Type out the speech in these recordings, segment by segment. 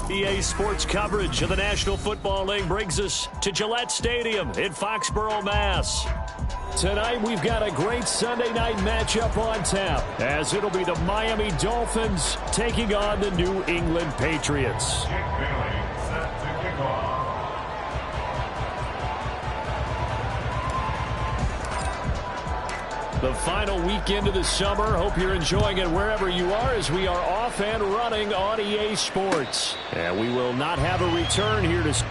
EA Sports coverage of the National Football League brings us to Gillette Stadium in Foxborough, Mass. Tonight, we've got a great Sunday night matchup on tap, as it'll be the Miami Dolphins taking on the New England Patriots. The final weekend of the summer. Hope you're enjoying it wherever you are, as we are off and running on EA Sports. And we will not have a return here to...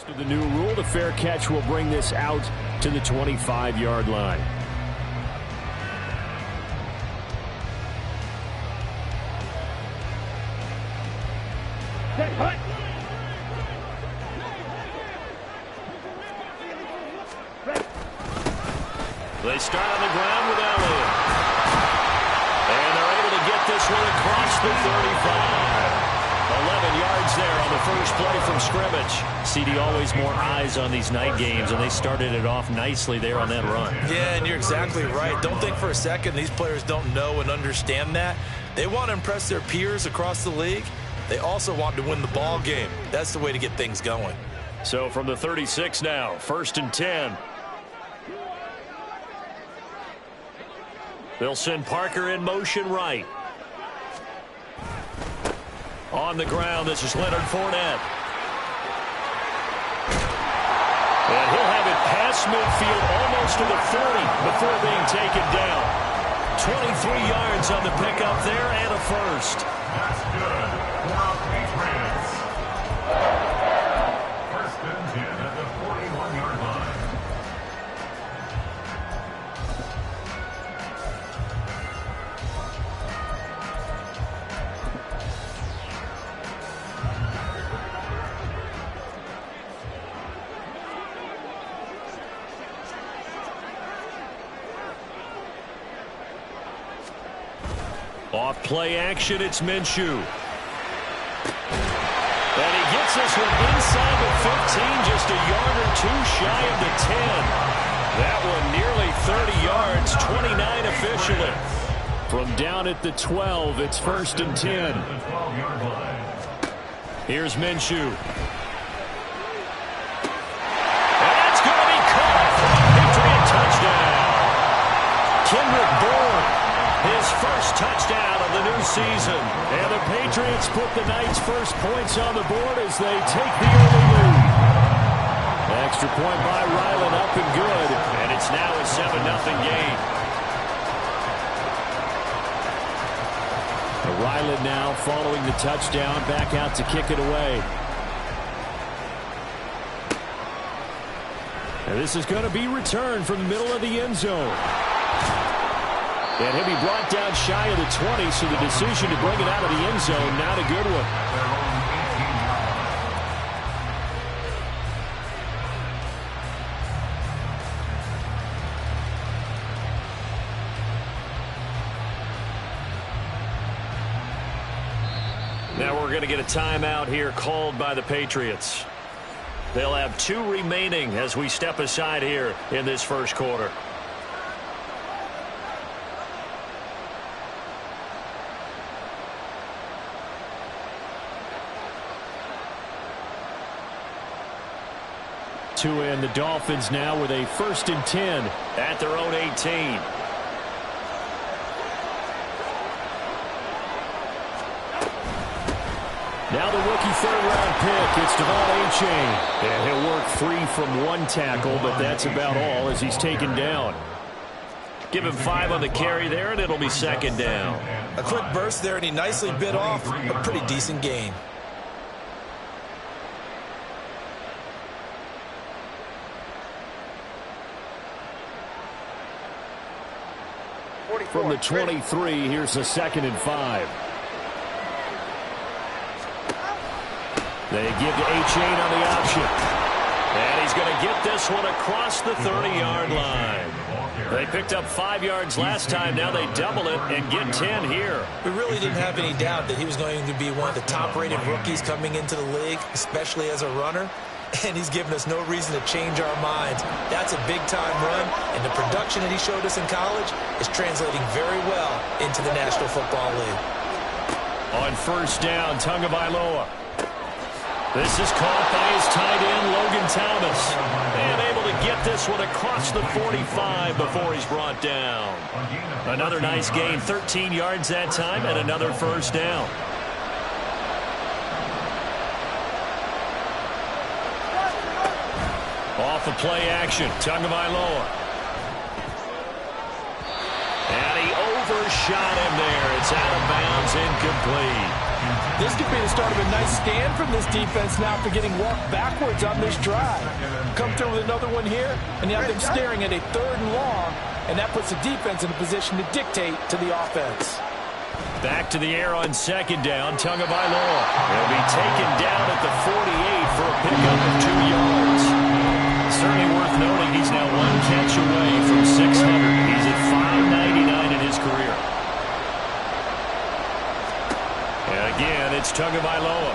To the new rule, the fair catch will bring this out to the 25-yard line. They start on the ground with Elliott. And they're able to get this one across the 35. 11 yards there on the first play from scrimmage. CD, always more eyes on these night games, and they started it off nicely there on that run. Yeah, and you're exactly right. Don't think for a second these players don't know and understand that. They want to impress their peers across the league. They also want to win the ball game. That's the way to get things going. So from the 36 now, 1st and 10. They'll send Parker in motion right. On the ground, this is Leonard Fournette. And he'll have it past midfield, almost to the 30, before being taken down. 23 yards on the pickup there, and a first. That's good. Patriots. 1st and 10 at the 41-yard line. Off play action, it's Minshew. And he gets this one inside the 15, just a yard or two shy of the 10. That one nearly 30 yards, 29 officially. From down at the 12, it's 1st and 10. Here's Minshew. And that's going to be caught for a Patriot touchdown. Kendrick Bourne. His first touchdown of the new season. And the Patriots put the night's first points on the board as they take the early lead. Extra point by Ryland, up and good. And it's now a 7-0 game. Ryland now following the touchdown, back out to kick it away. And this is going to be returned from the middle of the end zone. And he'll be brought down shy of the 20, so the decision to bring it out of the end zone, not a good one. Now we're going to get a timeout here called by the Patriots. They'll have 2 remaining as we step aside here in this first quarter. And the Dolphins now with a 1st and 10 at their own 18. Now the rookie third-round pick, it's Devon Achane. And he'll work free from one tackle, but that's about all as he's taken down. Give him 5 on the carry there, and it'll be second down. A quick burst there, and he nicely bit off a pretty decent gain. From the 23, here's a 2nd and 5. They give to Achane on the option. And he's going to get this one across the 30-yard line. They picked up 5 yards last time. Now they double it and get 10 here. We really didn't have any doubt that he was going to be one of the top-rated rookies coming into the league, especially as a runner. And he's given us no reason to change our minds. That's a big-time run, and the production that he showed us in college is translating very well into the National Football League. On first down, Tagovailoa. This is caught by his tight end, Logan Thomas. And able to get this one across the 45 before he's brought down. Another nice gain, 13 yards that time, and another first down. Off of play action, Tagovailoa. And he overshot him there. It's out of bounds, incomplete. This could be the start of a nice stand from this defense now after getting walked backwards on this drive. Come through with another one here, and you have them staring at a 3rd and long, and that puts the defense in a position to dictate to the offense. Back to the air on 2nd down, Tagovailoa. He'll be taken down at the 48 for a pickup of 2 yards. Certainly worth noting he's now 1 catch away from 600. He's at 599 in his career. And again, it's Tagovailoa.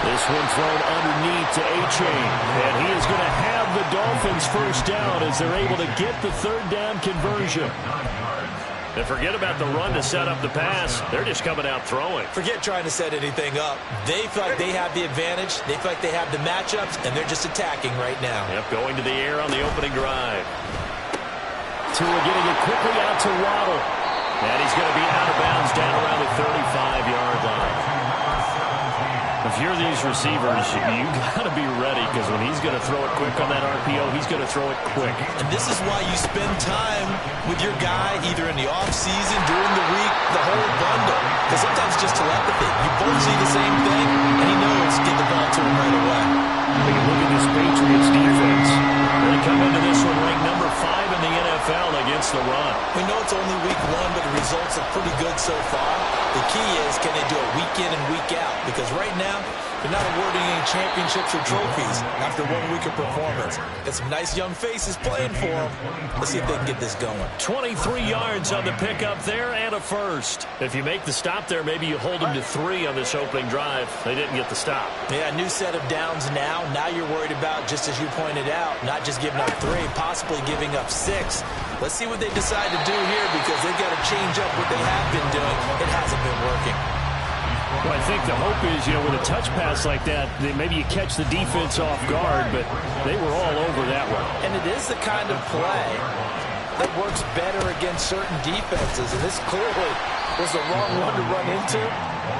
This one thrown underneath to Achane. And he is going to have the Dolphins first down as they're able to get the 3rd down conversion. And forget about the run to set up the pass. They're just coming out throwing. Forget trying to set anything up. They feel like they have the advantage. They feel like they have the matchups, and they're just attacking right now. Yep, going to the air on the opening drive. Tua getting it quickly out to Waddle. And he's going to be out of bounds down around the 35-yard line. If you're these receivers, you got to be ready because when he's going to throw it quick on that RPO, he's going to throw it quick. And this is why you spend time with your guy either in the offseason, during the week, the whole bundle. Because sometimes it's just telepathy. You both see the same thing, and he knows get the ball to him right away. Take a look at this Patriots defense. They come into this one ranked number 5 in the NFL against the run. We know it's only week 1, but the results are pretty good so far. The key is, can they do it week in and week out? Because right now, they're not awarding any championships or trophies after 1 week of performance. Got some nice young faces playing for them. Let's see if they can get this going. 23 yards on the pickup there and a first. If you make the stop there, maybe you hold them to 3 on this opening drive. They didn't get the stop. Yeah, new set of downs now. Now you're worried about, just as you pointed out, not just giving up 3, possibly giving up 6. Let's see what they decide to do here because they've got to change up what they have been doing. It hasn't been working. Well, I think the hope is, with a touch pass like that, maybe you catch the defense off guard, but they were all over that one. And it is the kind of play that works better against certain defenses, and this clearly was the wrong one to run into.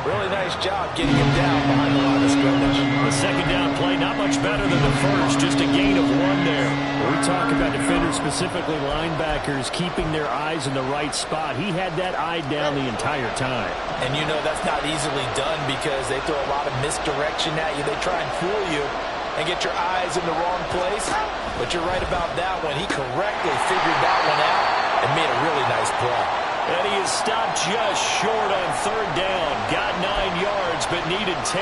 Really nice job getting him down behind the line of scrimmage. The 2nd down play, not much better than the first, just a gain of 1 there. When we talk about defenders, specifically linebackers, keeping their eyes in the right spot. He had that eye down the entire time. And that's not easily done because they throw a lot of misdirection at you. They try and fool you and get your eyes in the wrong place. But you're right about that one. He correctly figured that one out and made a really nice play. And he is stopped just short on 3rd down. Got 9 yards, but needed 10.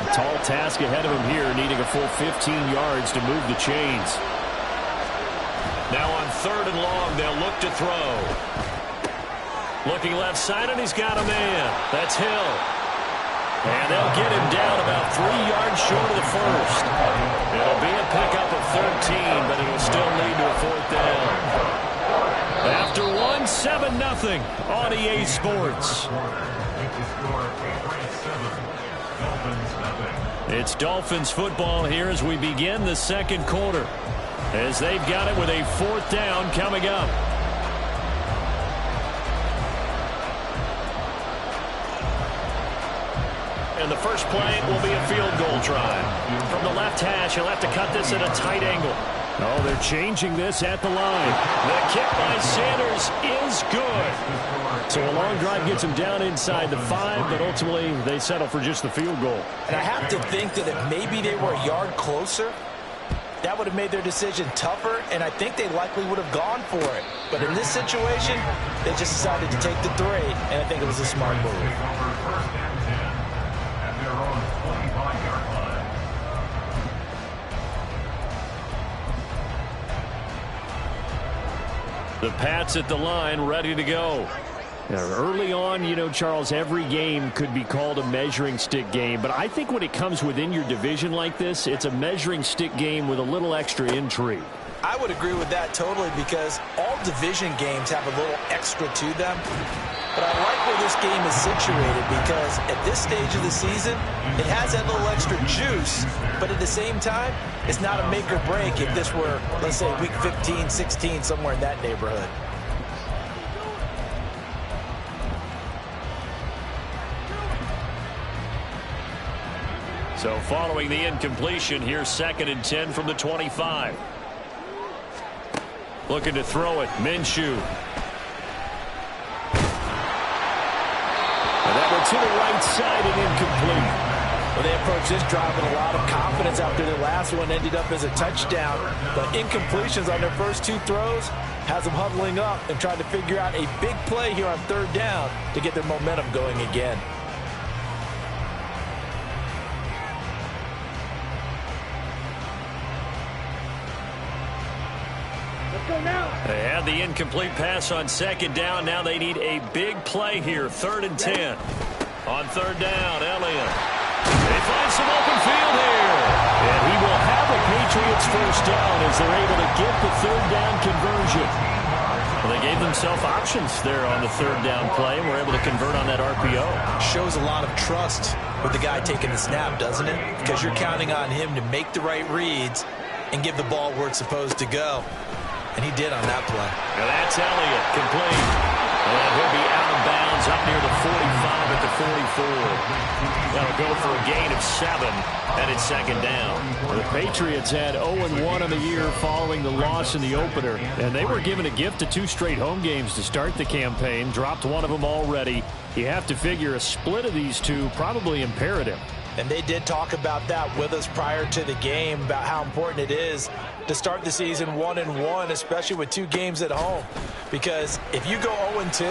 A tall task ahead of him here, needing a full 15 yards to move the chains. Now on 3rd and long, they'll look to throw. Looking left side, and he's got a man. That's Hill. And they'll get him down about 3 yards short of the first. It'll be a pickup of 13, but it'll still lead to a 4th down. After 1, 7-0 on EA Sports. It's Dolphins football here as we begin the 2nd quarter. as they've got it with a 4th down coming up. And the first play will be a field goal try. From the left hash, he'll have to cut this at a tight angle. Oh, they're changing this at the line. The kick by Sanders is good. So a long drive gets him down inside the 5, but ultimately they settle for just the field goal. And I have to think that if maybe they were a yard closer, that would have made their decision tougher, and I think they likely would have gone for it. But in this situation, they just decided to take the 3, and I think it was a smart move. The Pats at the line, ready to go. Now, early on, you know, Charles, every game could be called a measuring stick game. But I think when it comes within your division like this, it's a measuring stick game with a little extra intrigue. I would agree with that totally because all division games have a little extra to them. But I like where this game is situated because at this stage of the season, it has that little extra juice. But at the same time, it's not a make or break if this were, let's say, week 15, 16, somewhere in that neighborhood. So following the incompletion, here's 2nd and 10 from the 25. Looking to throw it, Minshew. And that one to the right side and incomplete. Well, they approached this drive with a lot of confidence after their last one ended up as a touchdown. But incompletions on their first 2 throws has them huddling up and trying to figure out a big play here on 3rd down to get their momentum going again. They had the incomplete pass on 2nd down. Now they need a big play here. 3rd and 10. On 3rd down, Elliott. They find some open field here. And he will have a Patriots first down as they're able to get the 3rd down conversion. Well, they gave themselves options there on the 3rd down play and were able to convert on that RPO. Shows a lot of trust with the guy taking the snap, doesn't it? Because you're counting on him to make the right reads and give the ball where it's supposed to go. And he did on that play. Now that's Elliott, complete. And he'll be out of bounds up near the 45 at the 44. That'll go for a gain of 7, and it's 2nd down. The Patriots had 0-1 on the year following the loss in the opener, and they were given a gift of 2 straight home games to start the campaign. Dropped one of them already. You have to figure a split of these 2 probably imperative. And they did talk about that with us prior to the game, about how important it is to start the season 1-1, especially with 2 games at home. Because if you go 0-2,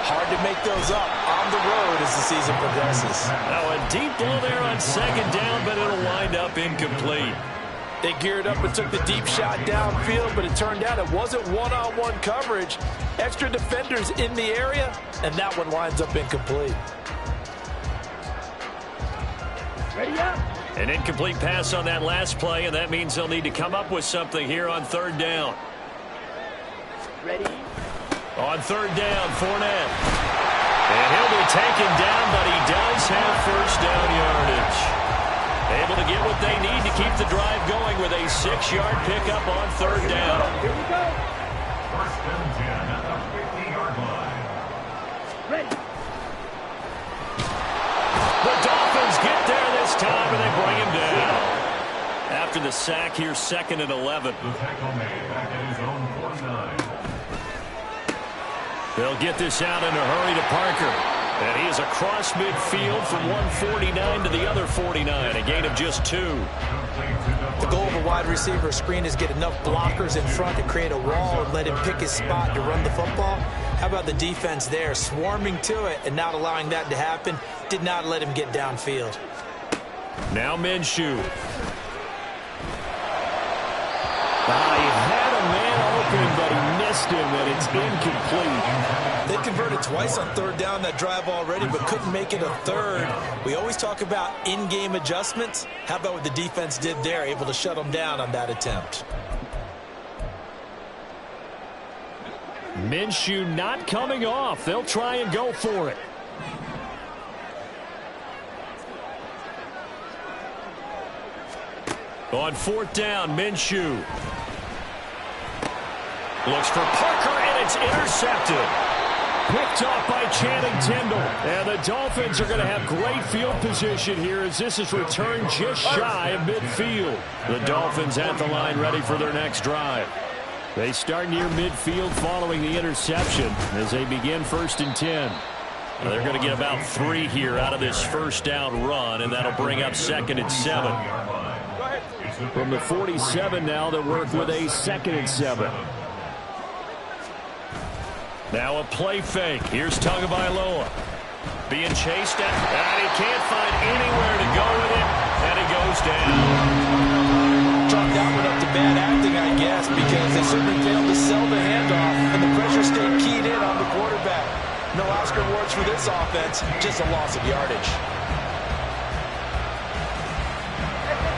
hard to make those up on the road as the season progresses. Now a deep ball there on 2nd down, but it'll wind up incomplete. They geared up and took the deep shot downfield, but it turned out it wasn't one-on-one coverage. Extra defenders in the area, and that one winds up incomplete. Ready up. An incomplete pass on that last play, and that means they'll need to come up with something here on 3rd down. Ready. On 3rd down, Fournette. And he'll be taken down, but he does have first down yardage. Able to get what they need to keep the drive going with a 6-yard pickup on 3rd down. Here we go. 1st and 10 at the 50-yard line. Ready. The Dolphins get there this time, and they bring him down. After the sack, here's 2nd and 11. The tackle made back at his own 49. They'll get this out in a hurry to Parker. And he is across midfield from one 49 to the other 49, a gain of just 2. The goal of a wide receiver screen is get enough blockers in front to create a wall and let him pick his spot to run the football. How about the defense there, swarming to it and not allowing that to happen? Did not let him get downfield. Now Minshew. He had a man open, but he missed him, and it's incomplete. They converted twice on 3rd down that drive already, but couldn't make it a 3rd. We always talk about in-game adjustments. How about what the defense did there, able to shut them down on that attempt? Minshew not coming off. They'll try and go for it. On 4th down, Minshew. Looks for Parker, and it's intercepted. Picked off by Channing Tindall. And the Dolphins are going to have great field position here as this is returned just shy of midfield. The Dolphins at the line ready for their next drive. They start near midfield following the interception as they begin 1st and 10. Well, they're going to get about 3 here out of this first down run, and that'll bring up 2nd and 7. From the 47 now, they work with a 2nd and 7. Now a play fake. Here's Tagovailoa. Being chased at, and he can't find anywhere to go with it, and he goes down. Chalk that one up to bad acting, I guess, because they certainly failed to sell the handoff, and the pressure stayed keyed in on the quarterback. No Oscar awards for this offense, just a loss of yardage.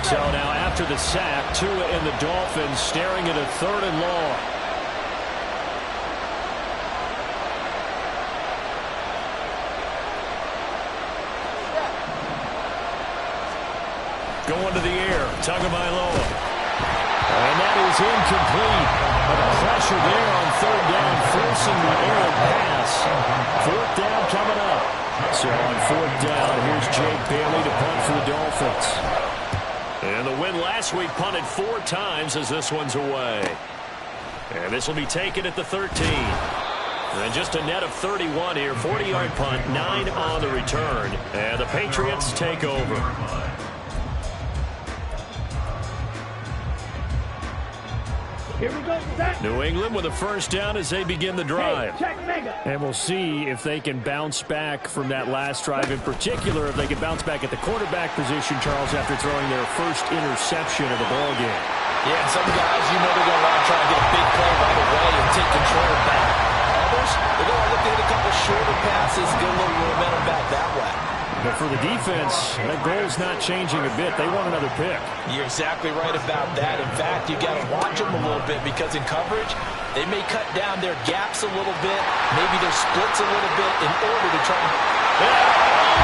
So now after the sack, Tua and the Dolphins staring at a 3rd and long. Going to the air, Tagovailoa. And that is incomplete. But the pressure there on 3rd down, forcing the errant pass. 4th down coming up. So on 4th down, here's Jake Bailey to punt for the Dolphins. And the win last week punted 4 times as this one's away. And this will be taken at the 13. And just a net of 31 here, 40-yard punt, 9 on the return. And the Patriots take over. Here we go, set. New England with a 1st down as they begin the drive. Hey, check mega. And we'll see if they can bounce back from that last drive. In particular, if they can bounce back at the quarterback position, Charles, after throwing their first interception of the ballgame. Yeah, some guys, you know they're going to want to try and get a big play right away and take control back. Others, they're going to look at a couple shorter passes, get a little momentum back that way. But for the defense, that goal's not changing a bit. They want another pick. You're exactly right about that. In fact, you got to watch them a little bit because in coverage, they may cut down their gaps a little bit, maybe their splits a little bit in order to try and...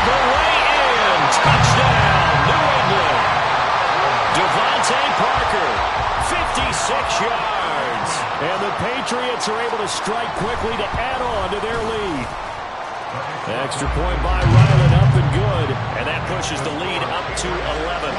The way in! Touchdown, New England! Devontae Parker, 56 yards. And the Patriots are able to strike quickly to add on to their lead. Extra point by Ryland, up and good. And that pushes the lead up to 11.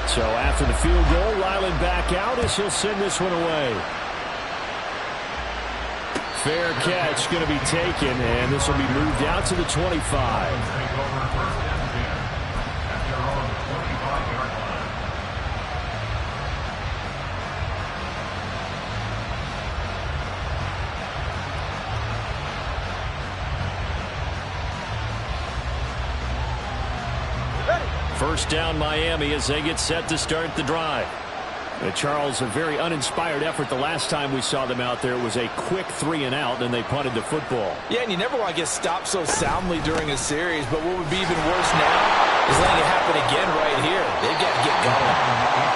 So after the field goal, Ryland back out as he'll send this one away. Fair catch going to be taken, and this will be moved out to the 25. First down Miami as they get set to start the drive. Charles, a very uninspired effort the last time we saw them out there. It was a quick 3 and out, and they punted the football. Yeah, and you never want to get stopped so soundly during a series, but what would be even worse now is letting it happen again right here. They've got to get going.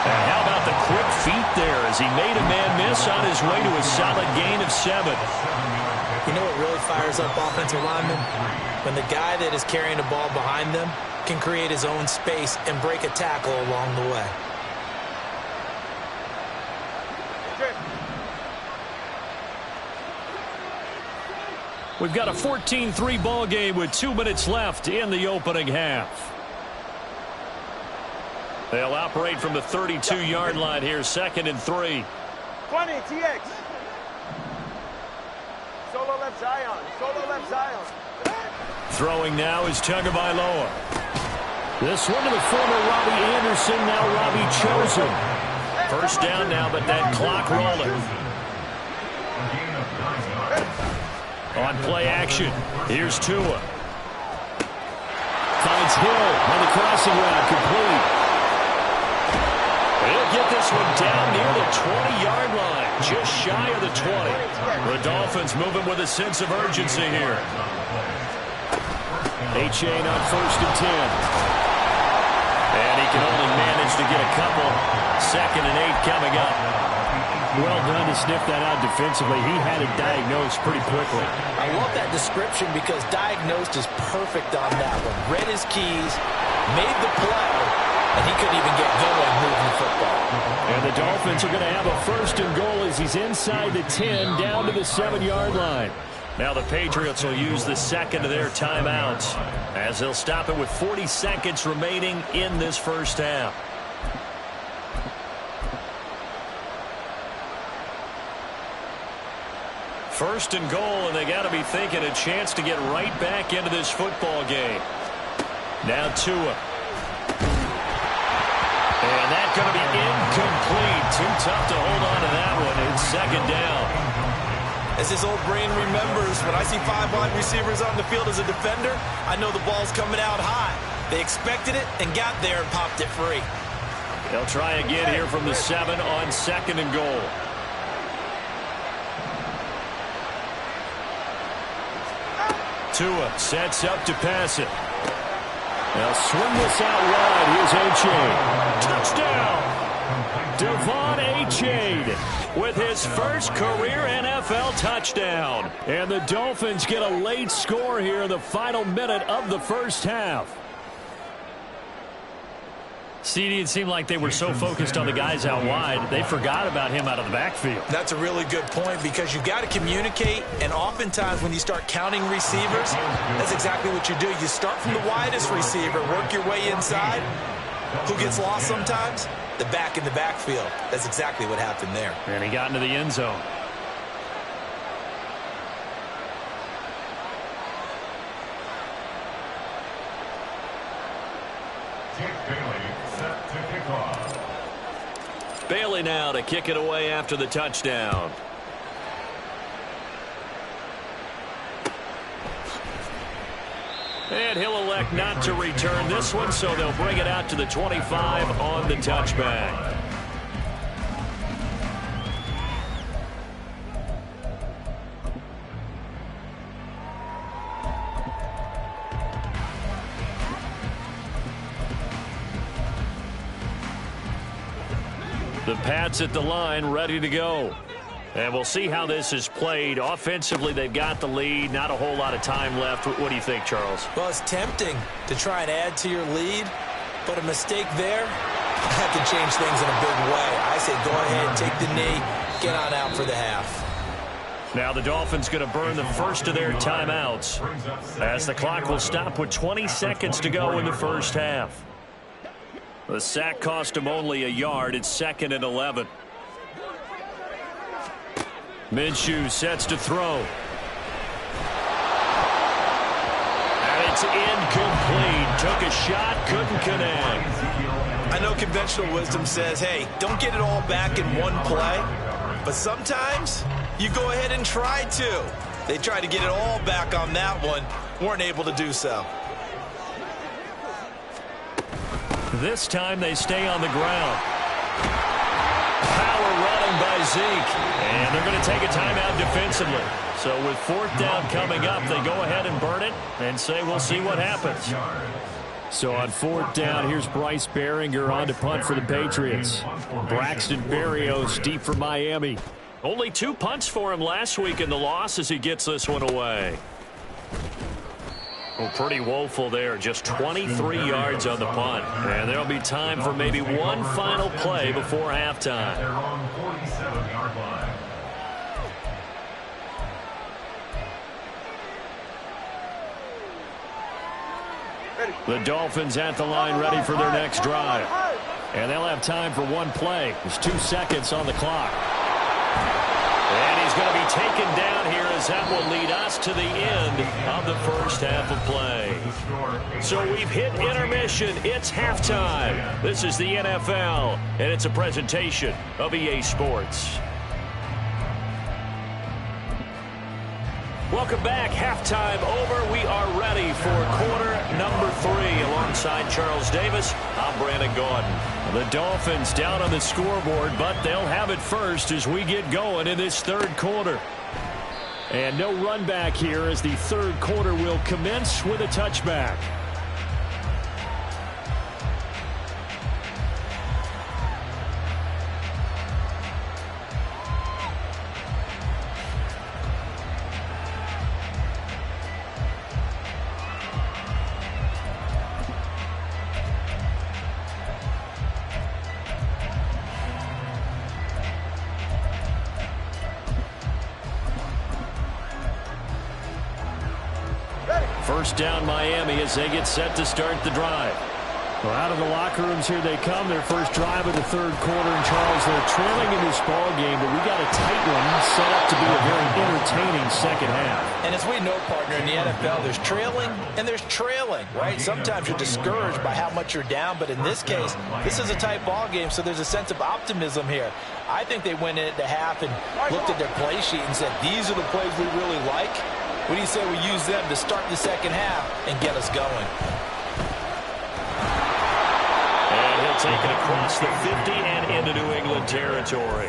And how about the quick feet there as he made a man miss on his way to a solid gain of 7. You know what really fires up offensive linemen? When the guy that is carrying the ball behind them can create his own space and break a tackle along the way. We've got a 14-3 ball game with 2 minutes left in the opening half. They'll operate from the 32-yard line here, 2nd and 3. 20, TX. Solo left Zion. Solo left Zion. Throwing now is Tagovailoa. This one to the former Robbie Anderson, now Robbie Chosen. First down now, but that clock rolling. On play action, here's Tua. Finds Hill on the crossing route, complete. He'll get this one down near the 20-yard line, just shy of the 20. The Dolphins moving with a sense of urgency here. A-Chain on 1st and 10. And he can only manage to get a couple. 2nd and 8 coming up. Well done to sniff that out defensively. He had it diagnosed pretty quickly. I love that description because diagnosed is perfect on that one. Read his keys, made the play, and he couldn't even get going moving the football. And the Dolphins are going to have a 1st and goal as he's inside the 10 down to the 7-yard line. Now the Patriots will use the second of their timeouts as they'll stop it with 40 seconds remaining in this first half. First and goal, and they got to be thinking a chance to get right back into this football game. Now Tua. And that's going to be incomplete. Too tough to hold on to that one. It's 2nd down. As his old brain remembers, when I see 5 wide receivers on the field as a defender, I know the ball's coming out high. They expected it and got there and popped it free. They'll try again here from the 7 on 2nd and goal. Tua sets up to pass it. They'll swing this out wide. Here's A-Chain. Touchdown! Devon A-Chain with his first career NFL touchdown. And the Dolphins get a late score here in the final minute of the first half. CD, it seemed like they were so focused on the guys out wide, they forgot about him out of the backfield. That's a really good point because you got to communicate, and oftentimes when you start counting receivers, that's exactly what you do. You start from the widest receiver, work your way inside. Who gets lost sometimes? The back in the backfield. That's exactly what happened there. And he got into the end zone. Bailey now to kick it away after the touchdown. And he'll elect not to return this one, so they'll bring it out to the 25 on the touchback. The Pats at the line, ready to go. And we'll see how this is played. Offensively, they've got the lead. Not a whole lot of time left. What do you think, Charles? Well, it's tempting to try and add to your lead, but a mistake there, that can change things in a big way. I say go ahead, take the knee, get on out for the half. Now the Dolphins going to burn the first of their timeouts as the clock will stop with 20 seconds to go in the first half. The sack cost him only a yard. It's 2nd and 11. Minshew sets to throw. And it's incomplete. Took a shot, couldn't connect. I know conventional wisdom says, hey, don't get it all back in one play. But sometimes you go ahead and try to. They tried to get it all back on that one. Weren't able to do so. This time they stay on the ground. Power running by Zeke. And they're going to take a timeout defensively. So with 4th down coming up, they go ahead and burn it and say we'll see what happens. So on 4th down, here's Bryce Behringer on to punt for the Patriots. Braxton Berrios deep for Miami. Only 2 punts for him last week in the loss as he gets this one away. Well, pretty woeful there. Just 23 yards on the punt. And there'll be time for maybe one final play before halftime. They're on 47-yard line. The Dolphins at the line ready for their next drive. And they'll have time for one play. There's 2 seconds on the clock. And he's going to be taken down here as that will lead us to the end of the first half of play. So we've hit intermission. It's halftime. This is the NFL, and it's a presentation of EA Sports. Welcome back. Halftime over. We are ready for quarter number 3. Alongside Charles Davis, I'm Brandon Gordon. The Dolphins down on the scoreboard, but they'll have it first as we get going in this third quarter. And no run back here as the third quarter will commence with a touchback. First down Miami as they get set to start the drive. Well, out of the locker rooms here they come. Their first drive of the third quarter. And, Charles, they're trailing in this ball game, but we got a tight one set up to be a very entertaining second half. And as we know, partner, in the NFL, there's trailing and there's trailing, right? Sometimes you're discouraged by how much you're down, but in this case, this is a tight ball game, so there's a sense of optimism here. I think they went into half and looked at their play sheet and said, these are the plays we really like. What do you say we use them to start the second half and get us going? And he'll take it across the 50 and into New England territory.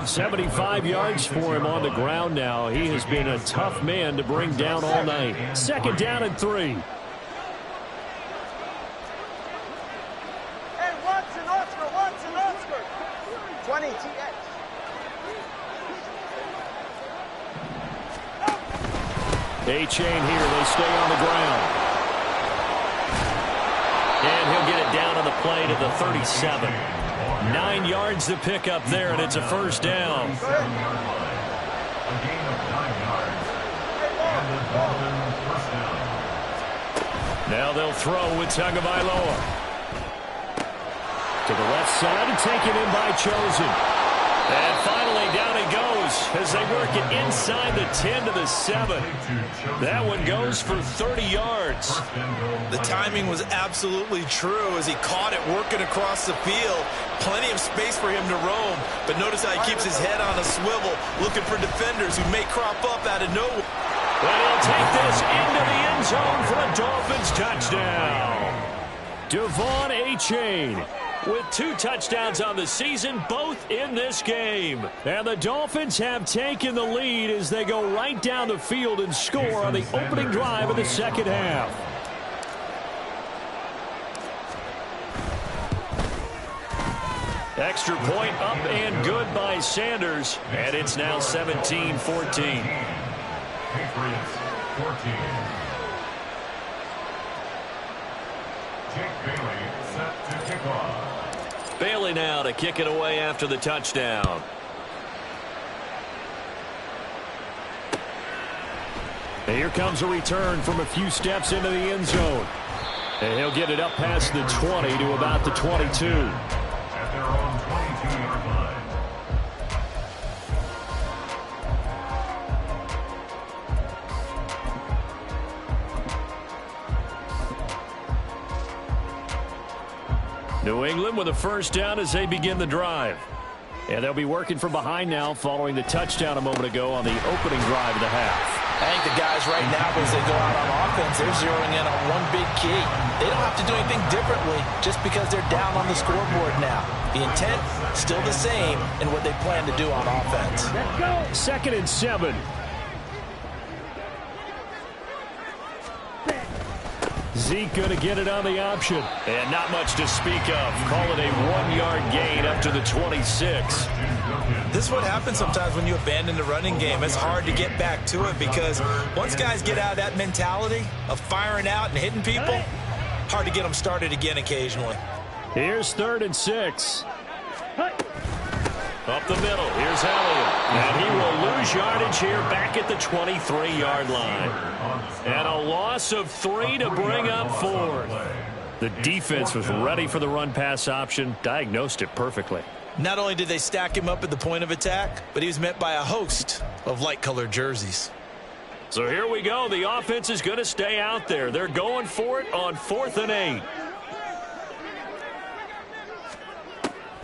75 yards for him on the ground now. He has been a tough man to bring down all night. Second down and 3. Hey, Watson, Oscar. 20 TX. A-chain here. They stay on the ground. And he'll get it down on the play to the 37. 9 yards to pick up there, and it's a first down. A gain of 9 yards. And the Dolphins first down. Now they'll throw with Tagovailoa. To the left side and taken in by Chosen. And finally down he goes as they work it inside the 10 to the 7. That one goes for 30 yards. The timing was absolutely true as he caught it working across the field. Plenty of space for him to roam, but notice how he keeps his head on a swivel looking for defenders who may crop up out of nowhere. And he'll take this into the end zone for a Dolphins touchdown. Devon A-chain with 2 touchdowns on the season, both in this game. And the Dolphins have taken the lead as they go right down the field and score on the opening drive of the second half. Extra point up and good by Sanders. And it's now 17-14. Patriots 14. Jake Bailey set to kick off. Bailey now to kick it away after the touchdown. And here comes a return from a few steps into the end zone. And he'll get it up past the 20 to about the 22. At their own 22-yard line. New England with a first down as they begin the drive. And they'll be working from behind now following the touchdown a moment ago on the opening drive of the half. I think the guys right now, as they go out on offense, they're zeroing in on one big key. They don't have to do anything differently just because they're down on the scoreboard now. The intent, still the same in what they plan to do on offense. Let's go. Second and 7. Zeke going to get it on the option. And not much to speak of. Call it a 1-yard gain up to the 26. This is what happens sometimes when you abandon the running game. It's hard to get back to it because once guys get out of that mentality of firing out and hitting people, hard to get them started again occasionally. Here's 3rd and 6. Up the middle, here's Elliott. And he will lose yardage here back at the 23-yard line. And a loss of 3 to bring up 4th. The defense was ready for the run-pass option, diagnosed it perfectly. Not only did they stack him up at the point of attack, but he was met by a host of light-colored jerseys. So here we go. The offense is going to stay out there. They're going for it on 4th and 8.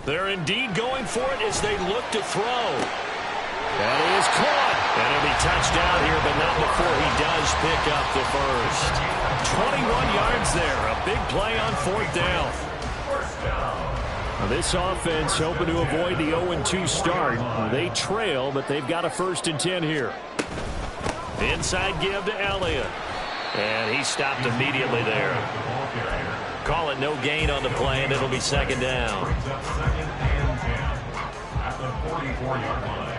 They're indeed going for it as they look to throw. And he is caught. And he'll be touched out here, but not before he does pick up the first. 21 yards there. A big play on 4th down. Now this offense hoping to avoid the 0-2 start. They trail, but they've got a 1st and 10 here. Inside give to Elliott. And he stopped immediately there. Call it no gain on the play, and it'll be 2nd down. Brings up 2nd and 10 at the 44-yard line.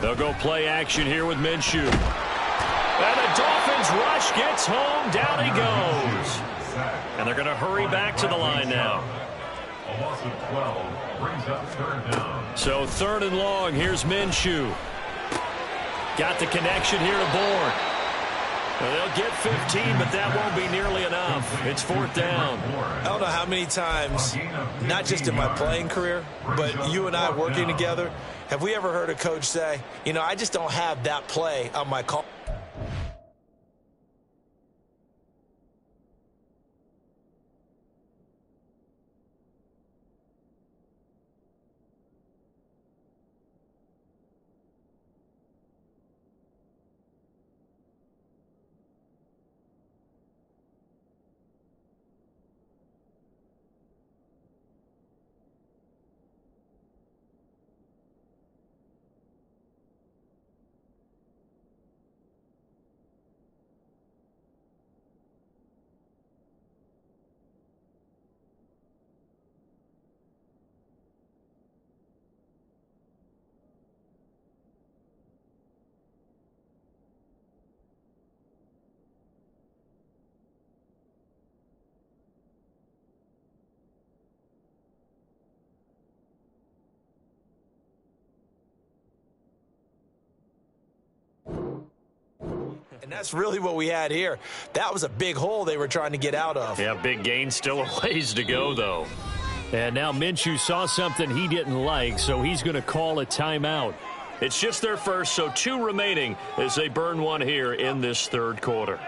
They'll go play action here with Minshew. And the Dolphins rush gets home. Down he goes. And they're going to hurry back to the line now. A loss of 12 brings up 3rd down. So 3rd and long. Here's Minshew. Got the connection here to Bourne. Well, they'll get 15, but that won't be nearly enough. It's fourth down. I don't know how many times, not just in my playing career, but you and I working together, have we ever heard a coach say, you know, I just don't have that play on my call. And that's really what we had here. That was a big hole they were trying to get out of. Yeah, big gain, still a ways to go, though. And now Minshew saw something he didn't like, so he's going to call a timeout. It's just their first, so 2 remaining as they burn one here in this third quarter.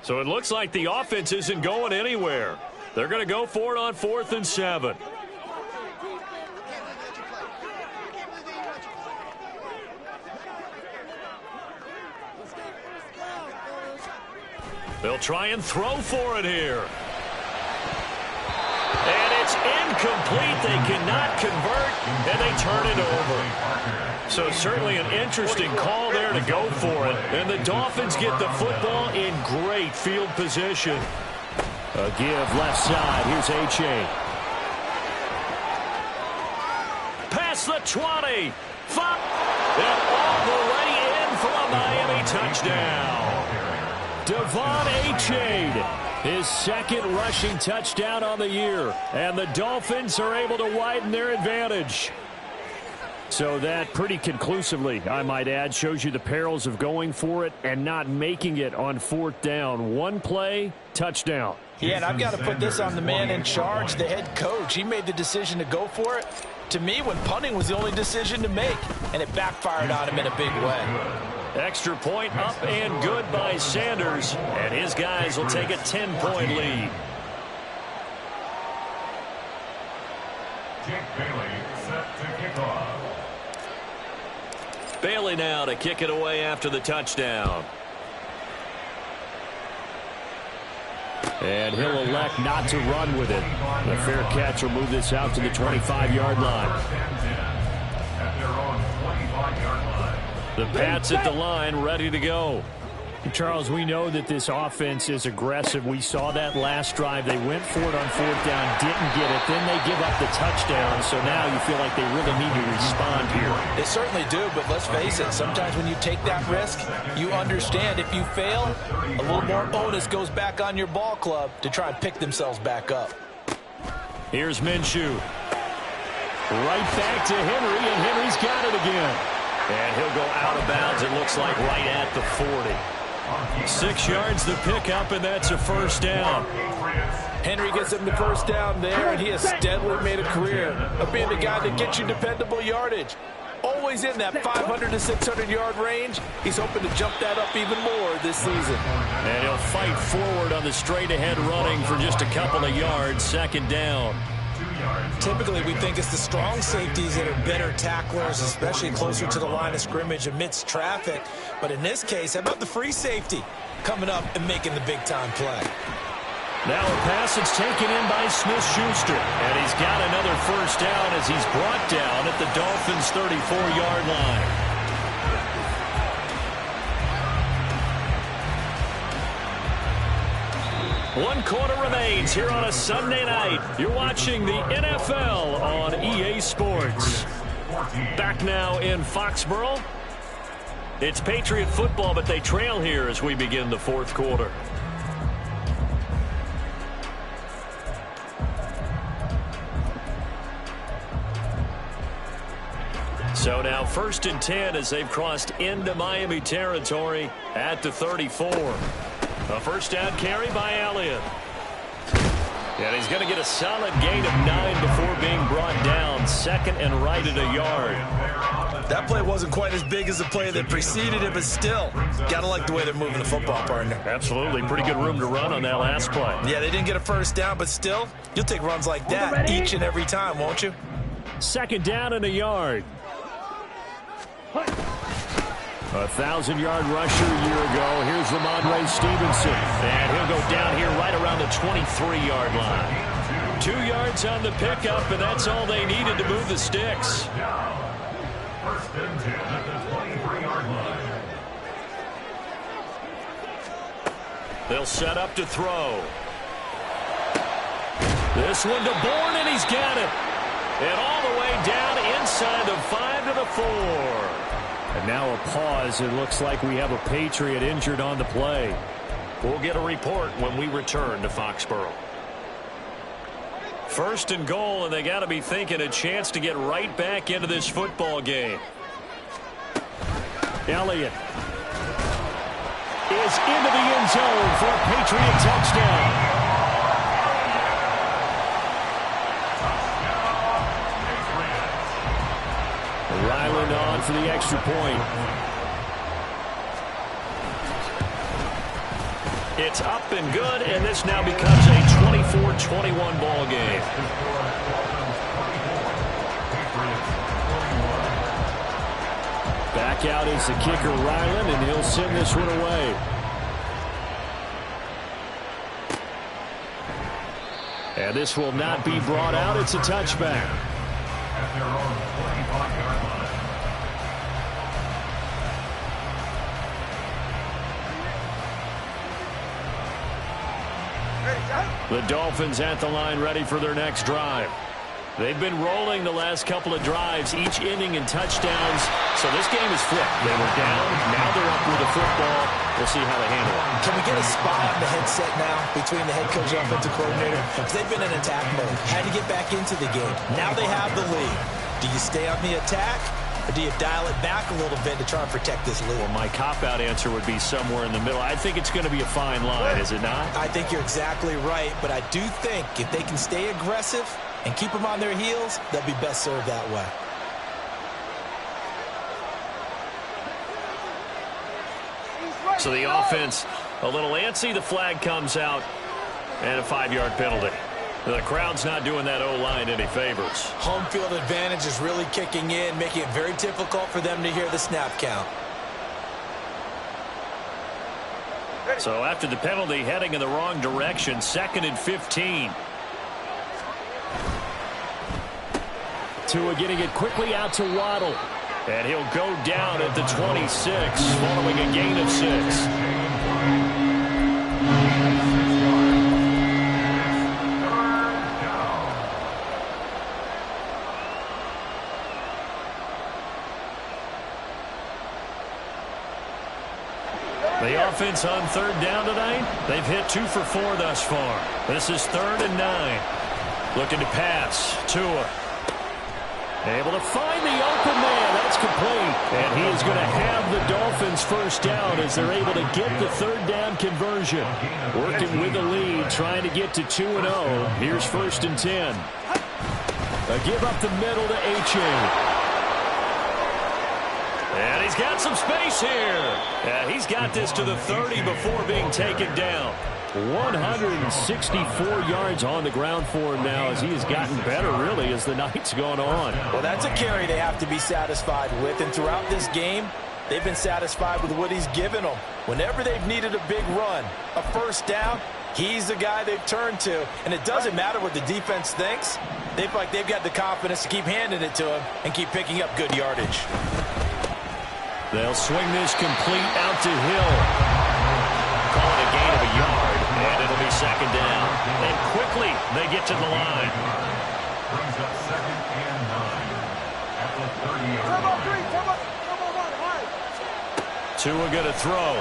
So it looks like the offense isn't going anywhere. They're going to go for it on 4th and 7. They'll try and throw for it here. And it's incomplete. They cannot convert, and they turn it over. So certainly an interesting call there to go for it. And the Dolphins get the football in great field position. A give left side. Here's H.A. Past the 20. 5. And all the way in for a Miami touchdown. Devon Achane, his second rushing touchdown on the year. And the Dolphins are able to widen their advantage. So that pretty conclusively, I might add, shows you the perils of going for it and not making it on 4th down. One play, touchdown. Yeah, and I've got to put this on the man in charge, the head coach. He made the decision to go for it. To me, when punting was the only decision to make, and it backfired on him in a big way. Extra point up and good by Sanders, and his guys will take a 10-point lead. Jake Bailey set to kick off. Bailey now to kick it away after the touchdown. And he'll elect not to run with it. The fair catch will move this out to the 25-yard line. At their own 25-yard line. The Pats at the line, ready to go. Charles, we know that this offense is aggressive. We saw that last drive. They went for it on 4th down, didn't get it. Then they give up the touchdown. So now you feel like they really need to respond here. They certainly do, but let's face it. Sometimes when you take that risk, you understand if you fail, a little more onus goes back on your ball club to try and pick themselves back up. Here's Minshew. Right back to Henry, and Henry's got it again. And he'll go out of bounds, it looks like, right at the 40. 6 yards the pickup, and that's a first down. Henry gets him the first down there, and he has steadily made a career of being the guy that gets you dependable yardage. Always in that 500 to 600-yard range. He's hoping to jump that up even more this season. And he'll fight forward on the straight-ahead running for just a couple of yards, 2nd down. Typically, we think it's the strong safeties that are better tacklers, especially closer to the line of scrimmage amidst traffic. But in this case, how about the free safety coming up and making the big-time play? Now a pass that's taken in by Smith-Schuster. And he's got another first down as he's brought down at the Dolphins' 34-yard line. One quarter remains here on a Sunday night. You're watching the NFL on EA Sports. Back now in Foxborough. It's Patriot football, but they trail here as we begin the 4th quarter. So now 1st and 10 as they've crossed into Miami territory at the 34. A first down carry by Elliott. And he's going to get a solid gain of 9 before being brought down. 2nd and right at a yard. That play wasn't quite as big as the play that preceded it, but still, got to like the way they're moving the football, partner. Absolutely. Pretty good room to run on that last play. Yeah, they didn't get a first down, but still, you'll take runs like that each and every time, won't you? 2nd down and a yard. A 1,000-yard rusher a year ago. Here's Ramondre Stevenson. And he'll go down here right around the 23-yard line. 2 yards on the pickup, and that's all they needed to move the sticks. 1st and 10 at the 23-yard line. They'll set up to throw. This one to Bourne, and he's got it. And all the way down inside the 5 to the 4. And now a pause. It looks like we have a Patriot injured on the play. We'll get a report when we return to Foxborough. 1st and goal, and they got to be thinking a chance to get right back into this football game. Elliott is into the end zone for a Patriot touchdown. Ryland on for the extra point. It's up and good, and this now becomes a 24-21 ball game. Back out is the kicker, Ryland, and he'll send this one away. And this will not be brought out. It's a touchback. At their own 25-yard line. The Dolphins at the line ready for their next drive. They've been rolling the last couple of drives, each inning in touchdowns. So this game is flipped. They were down, now they're up with the football. We'll see how they handle it. Can we get a spy on the headset now between the head coach and offensive coordinator? Because they've been in attack mode. Had to get back into the game. Now they have the lead. Do you stay on the attack, or do you dial it back a little bit to try and protect this lead? Well, my cop-out answer would be somewhere in the middle. I think it's going to be a fine line, is it not? I think you're exactly right, but I do think if they can stay aggressive and keep them on their heels, they'll be best served that way. So the offense a little antsy. The flag comes out, and a 5-yard penalty. The crowd's not doing that O-line any favors. Home field advantage is really kicking in, making it very difficult for them to hear the snap count. So after the penalty, heading in the wrong direction, 2nd and 15. Tua getting it quickly out to Waddle. And he'll go down at the 26, following a gain of 6. The offense on 3rd down tonight, they've hit 2 for 4 thus far. This is 3rd and 9. Looking to pass. Tua. Able to find the open man. That's complete. And he is going to have the Dolphins first down as they're able to get the 3rd down conversion. Working with the lead, trying to get to 2-0. Here's 1st and 10. A give up the middle to H.A. And he's got some space here. Yeah, he's got this to the 30 before being taken down. 164 yards on the ground for him now as he has gotten better, really, as the night's gone on. Well, that's a carry they have to be satisfied with. And throughout this game, they've been satisfied with what he's given them. Whenever they've needed a big run, a first down, he's the guy they've turned to. And it doesn't matter what the defense thinks. They feel like they've got the confidence to keep handing it to him and keep picking up good yardage. They'll swing this complete out to Hill. Call it a gain of a yard, and it'll be 2nd down. And quickly, they get to the line. Brings up 2nd and 9 at the 30-yard line. Tua going to throw.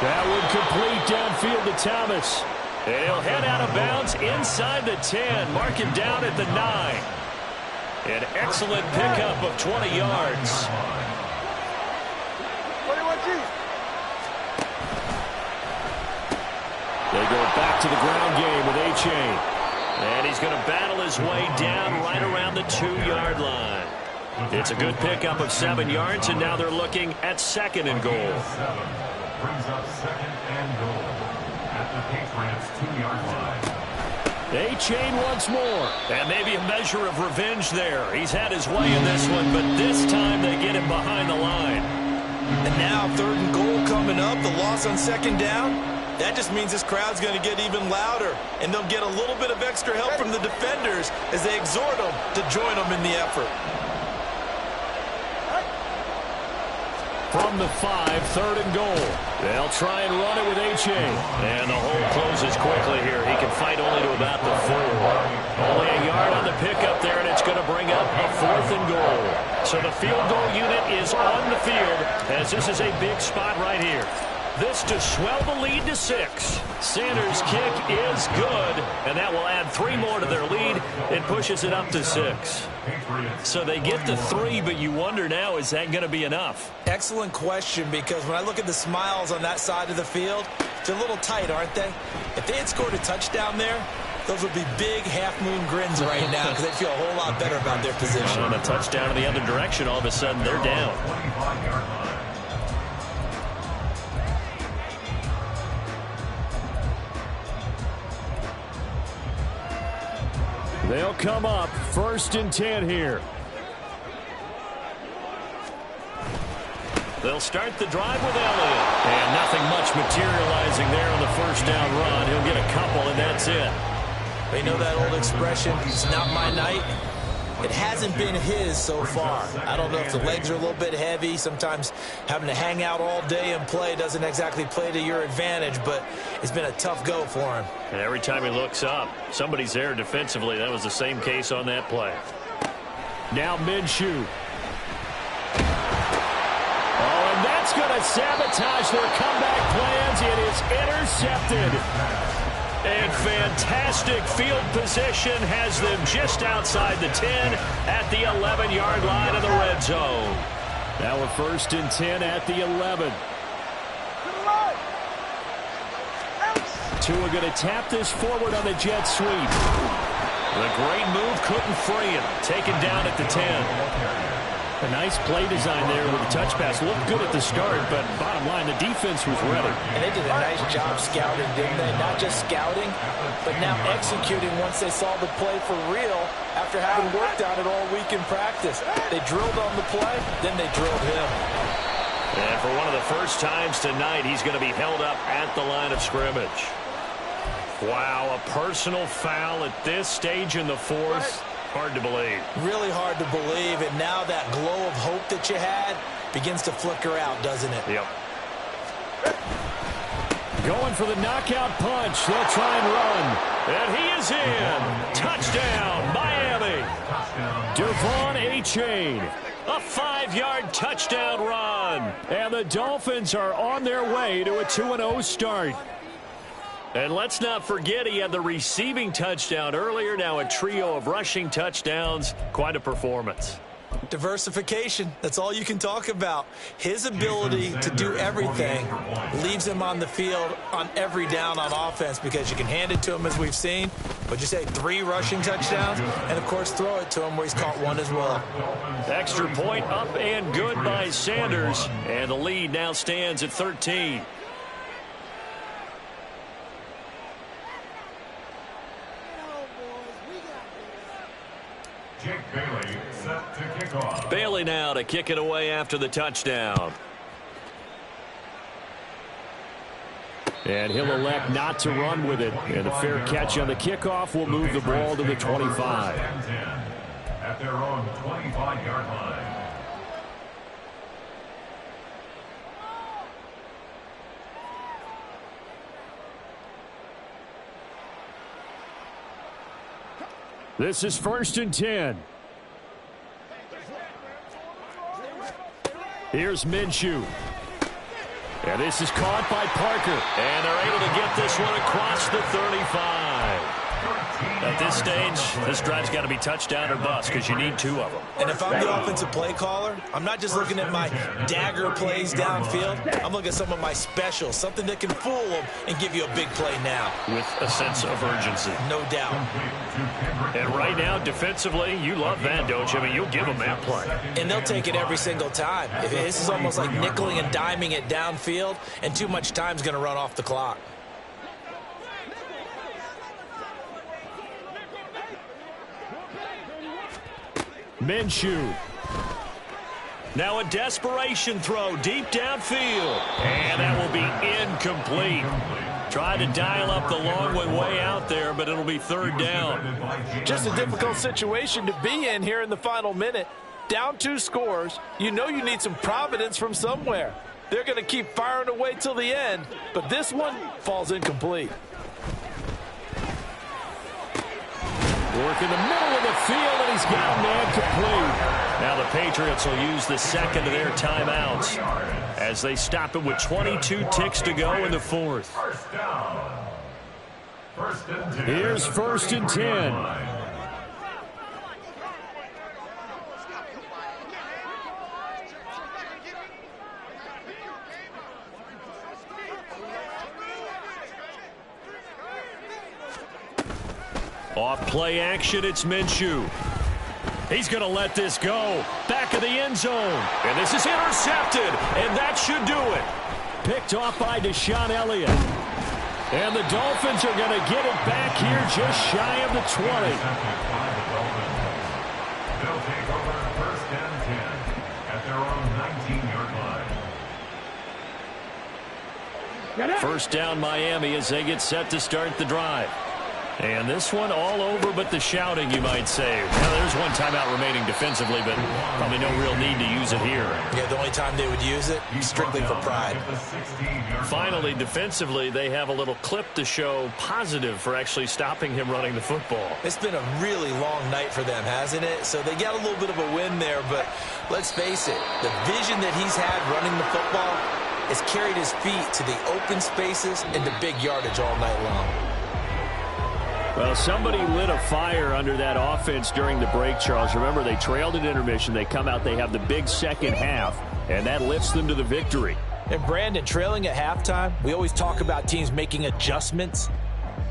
That one complete downfield to Thomas. And he'll head out of bounds inside the 10. Mark him down at the 9. An excellent pickup of 20 yards. 21 G's. They go back to the ground game with A-Chain. And he's going to battle his way down right around the 2-yard line. It's a good pickup of 7 yards, and now they're looking at 2nd and goal. Brings up 2nd and goal at the Patriots' 2-yard line. A-Chain once more. And maybe a measure of revenge there. He's had his way in this one, but this time they get him behind the line. And now 3rd and goal coming up. The loss on 2nd down. That just means this crowd's going to get even louder, and they'll get a little bit of extra help from the defenders as they exhort them to join them in the effort. From the 5, 3rd and goal. They'll try and run it with A-Chain. And the hole closes quickly here. He can fight only to about the 4. Only a yard on the pickup there, and it's going to bring up a 4th and goal. So the field goal unit is on the field, as this is a big spot right here. This to swell the lead to 6. Sanders' kick is good, and that will add 3 more to their lead. It pushes it up to 6. So they get the 3, but you wonder now, is that going to be enough? Excellent question, because when I look at the smiles on that side of the field, they're a little tight, aren't they? If they had scored a touchdown there, those would be big half-moon grins right now because they feel a whole lot better about their position. On a touchdown in the other direction, all of a sudden they're down. They'll come up 1st and 10 here. They'll start the drive with Elliott. And nothing much materializing there on the 1st down run. He'll get a couple, and that's it. You know that old expression, it's not my night? It hasn't been his so far. I don't know if the legs are a little bit heavy. Sometimes having to hang out all day and play doesn't exactly play to your advantage, but it's been a tough go for him. And every time he looks up, somebody's there defensively. That was the same case on that play. Now Minshew. Oh, and that's going to sabotage their comeback plans. It is intercepted. And fantastic field position has them just outside the 10 at the 11-yard line of the red zone. Now a 1st and 10 at the 11. Tua going to tap this forward on the jet sweep. The great move couldn't free him. Taken down at the 10. A nice play design there with the touch pass. Looked good at the start, but bottom line, the defense was ready. And they did a nice job scouting, didn't they? Not just scouting, but now executing once they saw the play for real after having worked on it all week in practice. They drilled on the play, then they drilled him. And for one of the first times tonight, he's going to be held up at the line of scrimmage. Wow, a personal foul at this stage in the 4th. Hard to believe. Really hard to believe, and now that glow of hope that you had begins to flicker out, doesn't it? Yep. Going for the knockout punch. They'll try and run. And he is in. Touchdown, Miami. Devon A-Chain. A 5-yard touchdown run. And the Dolphins are on their way to a 2-0 start. And let's not forget he had the receiving touchdown earlier. Now a trio of rushing touchdowns. Quite a performance. Diversification. That's all you can talk about. His ability to do everything leaves him on the field on every down on offense because you can hand it to him as we've seen. But you say 3 rushing touchdowns and, of course, throw it to him where he's caught 1 as well. Extra point up and good by Sanders. And the lead now stands at 13. Jake Bailey set to kick off. Bailey now to kick it away after the touchdown. And he'll elect not to run with it. And a fair catch on the kickoff will move the ball to the 25. At their own 25-yard line. This is 1st and 10. Here's Minshew. And this is caught by Parker. And they're able to get this one across the 35. At this stage, this drive's got to be touchdown or bust because you need 2 of them. And if I'm the offensive play caller, I'm not just looking at my dagger plays downfield. I'm looking at some of my specials, something that can fool them and give you a big play now. With a sense of urgency. No doubt. And right now, defensively, you love that, don't you? I mean, you'll give them that play. And they'll take it every single time. This is almost like nickeling and diming it downfield, and too much time's going to run off the clock. Minshew. Now a desperation throw deep downfield. And that will be incomplete. Tried to dial up the long one way out there, but it'll be 3rd down. Just a difficult situation to be in here in the final minute. Down 2 scores. You know you need some providence from somewhere. They're going to keep firing away till the end, but this one falls incomplete. Work in the middle of the field, and he's got a man complete. Now the Patriots will use the second of their timeouts as they stop it with 22 ticks to go in the 4th. Here's 1st and 10. Off play action, it's Minshew. He's going to let this go. Back of the end zone. And this is intercepted. And that should do it. Picked off by Deshaun Elliott. And the Dolphins are going to get it back here just shy of the 20. They'll take over 1st and 10 at their own 19-yard line. First down Miami as they get set to start the drive. And this one all over but the shouting, you might say. Now, there's one timeout remaining defensively, but probably no real need to use it here. Yeah, the only time they would use it, strictly for pride. Finally, defensively, they have a little clip to show positive for actually stopping him running the football. It's been a really long night for them, hasn't it? So they got a little bit of a win there, but let's face it, the vision that he's had running the football has carried his feet to the open spaces and to big yardage all night long. Well, somebody lit a fire under that offense during the break, Charles. Remember, they trailed at intermission. They come out, they have the big second half, and that lifts them to the victory. And, Brandon, trailing at halftime, we always talk about teams making adjustments.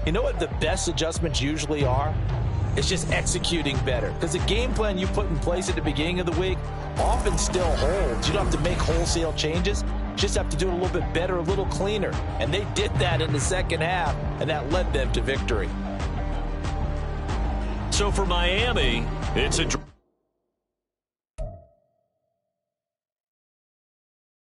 You know what the best adjustments usually are? It's just executing better. Because the game plan you put in place at the beginning of the week often still holds. You don't have to make wholesale changes. Just have to do it a little bit better, a little cleaner. And they did that in the second half, and that led them to victory. So for Miami, it's a